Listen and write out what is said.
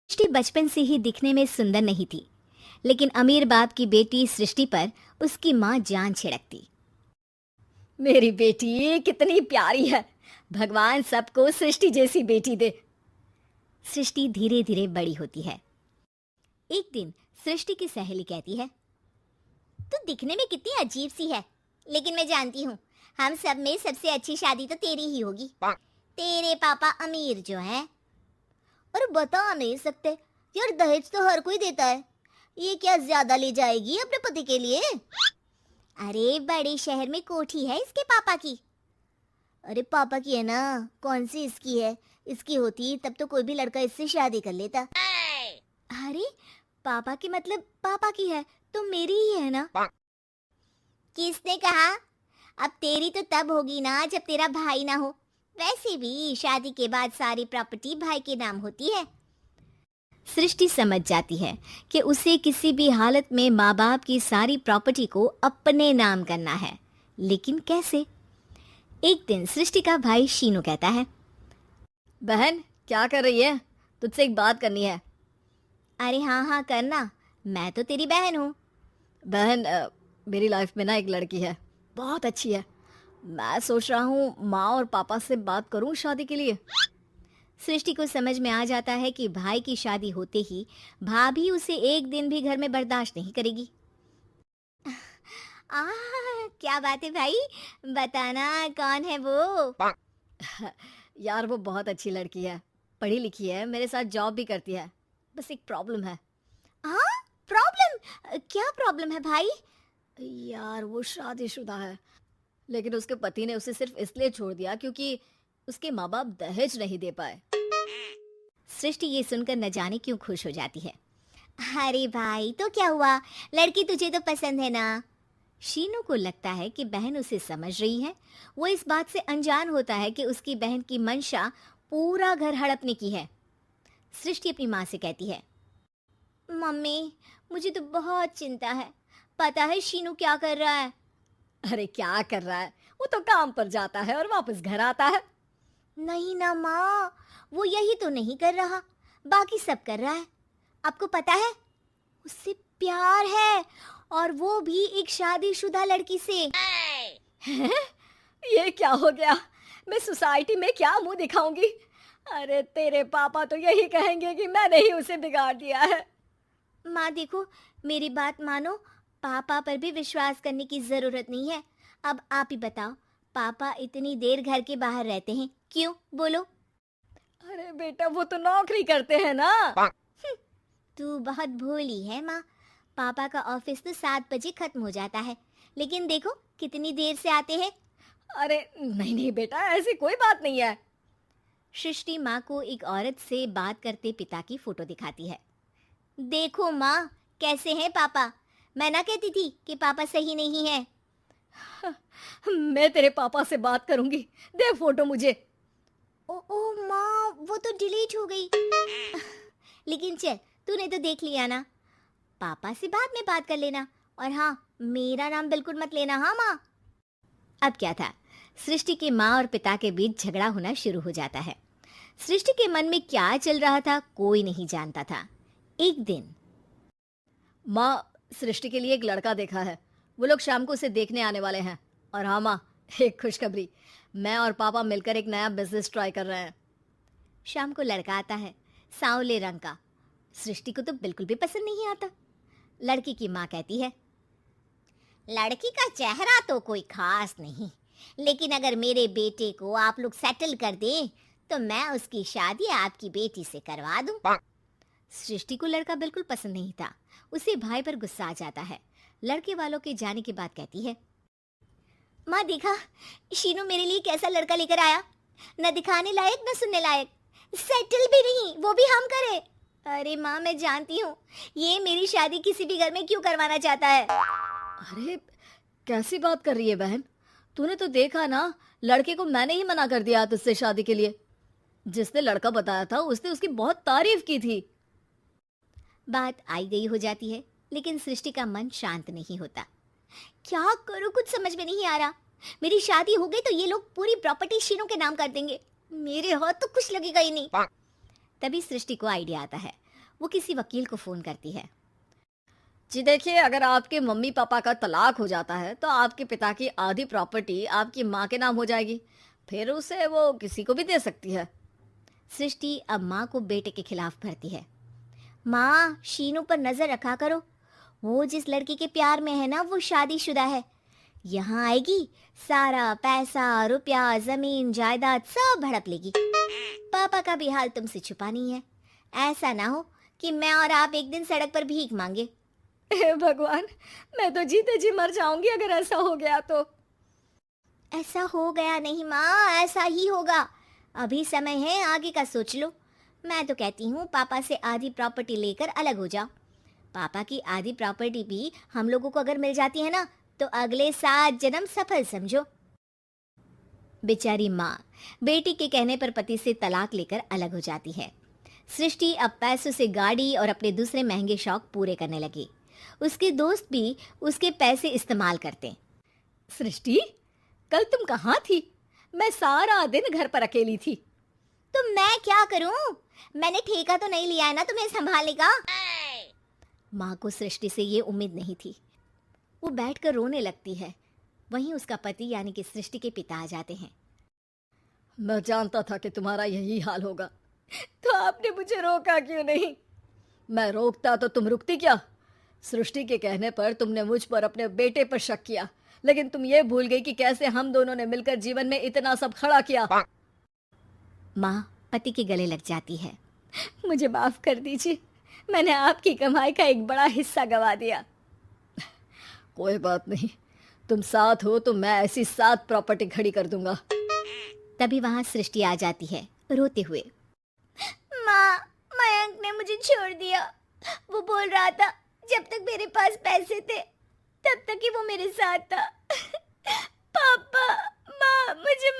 सृष्टि बचपन से ही दिखने में सुंदर नहीं थी, लेकिन अमीर बाप की बेटी सृष्टि पर उसकी माँ जान छिड़कती। मेरी बेटी कितनी प्यारी है, भगवान सबको सृष्टि जैसी बेटी दे। सृष्टि धीरे धीरे बड़ी होती है। एक दिन सृष्टि की सहेली कहती है, तू दिखने में कितनी अजीब सी है, लेकिन मैं जानती हूँ हम सब में सबसे अच्छी शादी तो तेरी ही होगी। तेरे पापा अमीर जो हैं। और बता नहीं सकते यार, दहेज तो हर कोई देता है, ये क्या ज्यादा ले जाएगी अपने पति के लिए? अरे बड़े शहर में कोठी है इसके पापा की। अरे पापा की है ना, कौन सी इसकी है? इसकी होती तब तो कोई भी लड़का इससे शादी कर लेता। अरे पापा की मतलब पापा की है तो मेरी ही है ना? किसने कहा? अब तेरी तो तब होगी ना जब तेरा भाई ना हो। वैसे भी शादी के बाद सारी प्रॉपर्टी भाई के नाम होती है। सृष्टि समझ जाती है कि उसे किसी भी हालत में माँ बाप की सारी प्रॉपर्टी को अपने नाम करना है, लेकिन कैसे? एक दिन सृष्टि का भाई शीनू कहता है, बहन क्या कर रही है? तुझसे एक बात करनी है। अरे हाँ हाँ करना, मैं तो तेरी बहन हूँ। बहन मेरी लाइफ में ना एक लड़की है, बहुत अच्छी है। मैं सोच रहा हूँ माँ और पापा से बात करूँ शादी के लिए। सृष्टि को समझ में आ जाता है कि भाई की शादी होते ही भाभी उसे एक दिन भी घर में बर्दाश्त नहीं करेगी। आ, क्या बात है भाई, बताना कौन है वो? यार वो बहुत अच्छी लड़की है, पढ़ी लिखी है, मेरे साथ जॉब भी करती है। बस एक प्रॉब्लम है। हाँ प्रॉब्लम? क्या प्रॉब्लम है भाई? यार वो शादीशुदा है, लेकिन उसके पति ने उसे सिर्फ इसलिए छोड़ दिया क्योंकि उसके माँ बाप दहेज नहीं दे पाए। सृष्टि ये सुनकर न जाने क्यों खुश हो जाती है। अरे भाई तो क्या हुआ, लड़की तुझे तो पसंद है ना? शीनू को लगता है कि बहन उसे समझ रही है। वो इस बात से अनजान होता है कि उसकी बहन की मंशा पूरा घर हड़पने की है। सृष्टि अपनी माँ से कहती है, मम्मी मुझे तो बहुत चिंता है, पता है शीनू क्या कर रहा है? अरे क्या कर रहा है, वो तो काम पर जाता है और वापस घर आता है। नहीं ना माँ, वो यही तो नहीं कर रहा, बाकी सब कर रहा है। आपको पता है उससे प्यार है, और वो भी एक शादीशुदा लड़की से। हैं? ये क्या हो गया? मैं सोसाइटी में क्या मुंह दिखाऊंगी? अरे तेरे पापा तो यही कहेंगे कि मैंने ही उसे बिगाड़ दिया है। माँ देखो, मेरी बात मानो, पापा पर भी विश्वास करने की जरूरत नहीं है। अब आप ही बताओ, पापा इतनी देर घर के बाहर रहते हैं क्यों, बोलो? अरे बेटा वो तो नौकरी करते हैं ना। तू बहुत भोली है माँ, पापा का ऑफिस तो 7 बजे खत्म हो जाता है, लेकिन देखो कितनी देर से आते हैं। अरे नहीं नहीं बेटा, ऐसी कोई बात नहीं है। सृष्टि माँ को एक औरत से बात करते पिता की फोटो दिखाती है। देखो माँ कैसे हैं पापा, मैं ना कहती थी कि पापा सही नहीं है। मैं तेरे पापा से बात करूंगी, दे फोटो मुझे। ओ माँ वो तो डिलीट हो गई। लेकिन चल तूने तो देख लिया ना, पापा से बाद में बात कर लेना, और हाँ मेरा नाम बिल्कुल मत लेना। हाँ माँ। अब क्या था, सृष्टि के माँ और पिता के बीच झगड़ा होना शुरू हो जाता है। सृष्टि के मन में क्या चल रहा था कोई नहीं जानता था। एक दिन, माँ सृष्टि के लिए एक लड़का देखा है, वो लोग शाम को उसे देखने आने वाले हैं। और हाँ माँ, एक खुशखबरी, मैं और पापा मिलकर एक नया बिजनेस ट्राई कर रहे हैं। शाम को लड़का आता है, सांवले रंग का। सृष्टि को तो बिल्कुल भी पसंद नहीं आता। लड़की की माँ कहती है, लड़की का चेहरा तो कोई खास नहीं, लेकिन अगर मेरे बेटे को आप लोग सेटल कर दें तो मैं उसकी शादी आपकी बेटी से करवा दूं। सृष्टि को लड़का बिल्कुल पसंद नहीं था। उसे भाई पर गुस्सा आ जाता है। लड़के वालों के जाने के बाद कहती है, माँ देखा शीनू मेरे लिए कैसा लड़का लेकर आया, न दिखाने लायक न सुनने लायक, सेटल भी नहीं, वो भी हम करे। अरे माँ मैं जानती हूँ ये मेरी शादी किसी भी घर में क्यों करवाना चाहता है। अरे कैसी बात कर रही है बहन, तूने तो देखा ना, लड़के को मैंने ही मना कर दिया तुझसे शादी के लिए। जिसने लड़का बताया था उसने उसकी बहुत तारीफ की थी। बात आई गई हो जाती है, लेकिन सृष्टि का मन शांत नहीं होता। क्या करूं कुछ समझ में नहीं आ रहा। मेरी शादी हो गई तो ये लोग पूरी प्रॉपर्टी शीनू के नाम कर देंगे, मेरे हाथ तो कुछ लगेगा ही नहीं। तभी सृष्टि को आइडिया आता है। वो किसी वकील को फ़ोन करती है। जी देखिए, अगर आपके मम्मी पापा का तलाक हो जाता है तो आपके पिता की आधी प्रॉपर्टी आपकी माँ के नाम हो जाएगी। फिर उसे वो किसी को भी दे सकती है। सृष्टि अब माँ को बेटे के खिलाफ भरती है। माँ, शीनू पर नजर रखा करो। वो जिस लड़की के प्यार में है ना, वो शादीशुदा है। यहाँ आएगी, सारा पैसा, रुपया, जमीन, जायदाद सब हड़प लेगी। पापा का भी हाल तुमसे छुपा नहीं है। ऐसा ना हो कि मैं और आप एक दिन सड़क पर भीख मांगे। हे भगवान, मैं तो जीते जी मर जाऊंगी अगर ऐसा हो गया तो। ऐसा हो गया नहीं माँ, ऐसा ही होगा। अभी समय है, आगे का सोच लो। मैं तो कहती हूँ पापा से आधी प्रॉपर्टी लेकर अलग हो जाओ। पापा की आधी प्रॉपर्टी भी हम लोगों को अगर मिल जाती है ना, तो अगले 7 जन्म सफल समझो। बेचारी माँ बेटी के कहने पर पति से तलाक लेकर अलग हो जाती है। सृष्टि अब पैसों से गाड़ी और अपने दूसरे महंगे शौक पूरे करने लगी। उसके दोस्त भी उसके पैसे इस्तेमाल करते। सृष्टि, कल तुम कहाँ थी? मैं सारा दिन घर पर अकेली थी। तो मैं क्या करूं? मैंने ठेका तो नहीं लिया है ना तुम्हें संभालने का। माँ को सृष्टि से ये उम्मीद नहीं थी। वो बैठकर रोने लगती है। वहीं उसका पति यानी कि सृष्टि के पिता आ जाते हैं। मैं जानता था कि तुम्हारा यही हाल होगा, तो आपने मुझे रोका क्यों नहीं? मैं रोकता तो तुम रुकती क्या? सृष्टि के कहने पर तुमने मुझ पर अपने बेटे पर शक किया, लेकिन तुम ये भूल गई कि कैसे हम दोनों ने मिलकर जीवन में इतना सब खड़ा किया। माँ पति के गले लग जाती है। मुझे माफ कर दीजिए, मैंने आपकी कमाई का एक बड़ा हिस्सा गवा दिया। कोई बात नहीं, तुम साथ हो तो मैं ऐसी 7 प्रॉपर्टी खड़ी कर दूंगा। तभी वहां सृष्टि आ जाती है रोते हुए। माँ, मयंक ने मुझे छोड़ दिया। वो बोल रहा था जब तक मेरे पास पैसे थे तब तक ही वो मेरे साथ था। पापा, माँ, मुझे